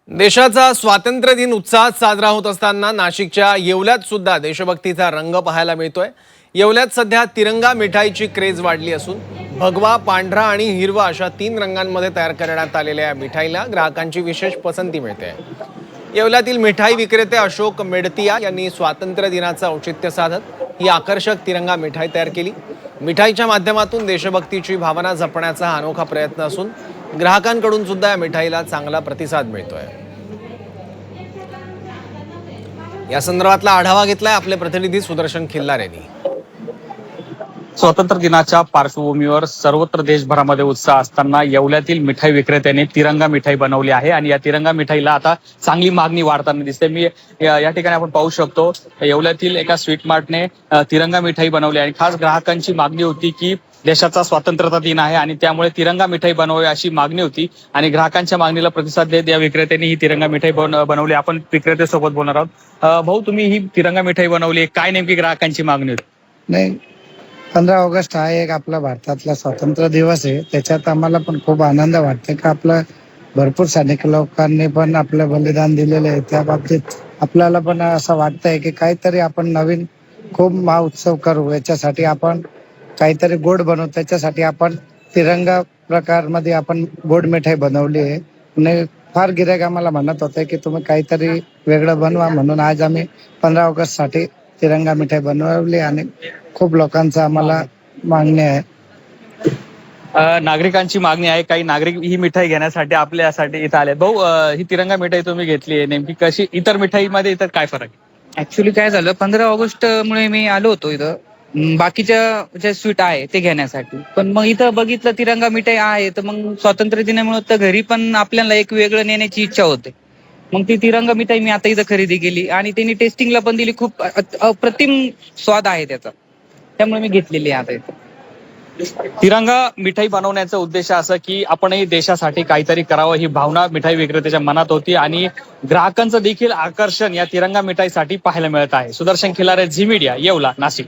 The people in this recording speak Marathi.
देशाचा स्वातंत्र्य दिन उत्साहात साजरा होत असताना नाशिकच्या येवल्यात सुद्धा देशभक्तीचा रंग पाहायला मिळतोय। येवल्यात सध्या तिरंगा मिठाईची क्रेज वाढली असून भगवा, पांढरा आणि हिरवा अशा 3 रंगांमध्ये तयार करण्यात आलेल्या या मिठाईला ग्राहकांची विशेष पसंती मिळते। येवल्यातील मिठाई विक्रेते अशोक मेडतिया यांनी स्वातंत्र्य दिनाचं औचित्य साधत ही आकर्षक तिरंगा मिठाई तयार केली। मिठाईच्या माध्यमातून देशभक्तीची भावना जपण्याचा हा अनोखा प्रयत्न असून ग्राहकांकडून सुद्धा या मिठाईला चांगला प्रतिसाद मिळतोय। या संदर्भातला आढावा घेतलाय आपले प्रतिनिधी सुदर्शन खिल्लार यांनी। स्वातंत्र्य दिनाच्या पार्श्वभूमीवर सर्वत्र देशभरामध्ये उत्साह असताना येवल्यातील मिठाई विक्रेत्याने तिरंगा मिठाई बनवली आहे आणि या तिरंगा मिठाईला आता चांगली मागणी वाढताना दिसते। मी या ठिकाणी आपण पाहू शकतो येवल्यातील एका स्वीट मार्टने तिरंगा मिठाई बनवली आणि खास ग्राहकांची मागणी होती की देशाचा स्वातंत्र्य दिन आहे आणि त्यामुळे तिरंगा मिठाई बनवावी अशी मागणी होती आणि ग्राहकांच्या मागणीला प्रतिसाद देत या विक्रेत्यांनी ही तिरंगा मिठाई बनवली। आपण विक्रेत्यासोबत बोलणार आहोत। भाऊ, तुम्ही ही तिरंगा मिठाई बनवली, काय नेमकी ग्राहकांची मागणी होती? नाही, 15 ऑगस्ट हा एक आपला भारतातला स्वातंत्र्य दिवस आहे। त्याच्यात आम्हाला पण खूप आनंद वाटतो की आपलं भरपूर सैनिक लोकांनी पण आपलं बलिदान दिलेलं आहे। त्या बाबतीत आपल्याला पण असं वाटतंय की काहीतरी आपण नवीन खूप महोत्सव करू, याच्यासाठी आपण काहीतरी गोड बनवू, त्याच्यासाठी आपण तिरंगा प्रकारमध्ये आपण गोड मिठाई बनवली आहे आणि फार गिऱ्हाईक आम्हाला म्हणत होते की तुम्ही काहीतरी वेगळं बनवा, म्हणून आज आम्ही 15 ऑगस्ट साठी तिरंगा मिठाई बनवली आणि खूप लोकांचा आम्हाला मागणी आहे। नागरिकांची मागणी आहे, काही नागरिक ही मिठाई घेण्यासाठी आपल्यासाठी इथं आले। भाऊ, ही तिरंगा मिठाई तुम्ही घेतली आहे, नेमकी कशी? इतर मिठाईमध्ये इतर काय फरक आहे? ऍक्च्युली काय झालं, 15 ऑगस्ट मुळे मी आलो होतो इथं बाकीच्या जे स्वीट आहे ते घेण्यासाठी, पण मग इथं बघितलं तिरंगा मिठाई आहे तर मग स्वातंत्र्य दिनामुळे तर घरी पण आपल्याला एक वेगळं नेण्याची इच्छा होते। मग ती तिरंगा मिठाई मी आता इथं खरेदी केली आणि त्यांनी टेस्टिंगला पण दिली, खूप अप्रतिम स्वाद आहे त्याचा, त्यामुळे मी घेतलेली आहे आता इथं। तिरंगा मिठाई बनवण्याचा उद्देश असं की आपणही देशासाठी काहीतरी करावं ही भावना मिठाई विक्रेत्याच्या मनात होती आणि ग्राहकांचं देखील आकर्षण या तिरंगा मिठाईसाठी पाहायला मिळत आहे। सुदर्शन खिल्लार, झी मीडिया, येवला, नाशिक।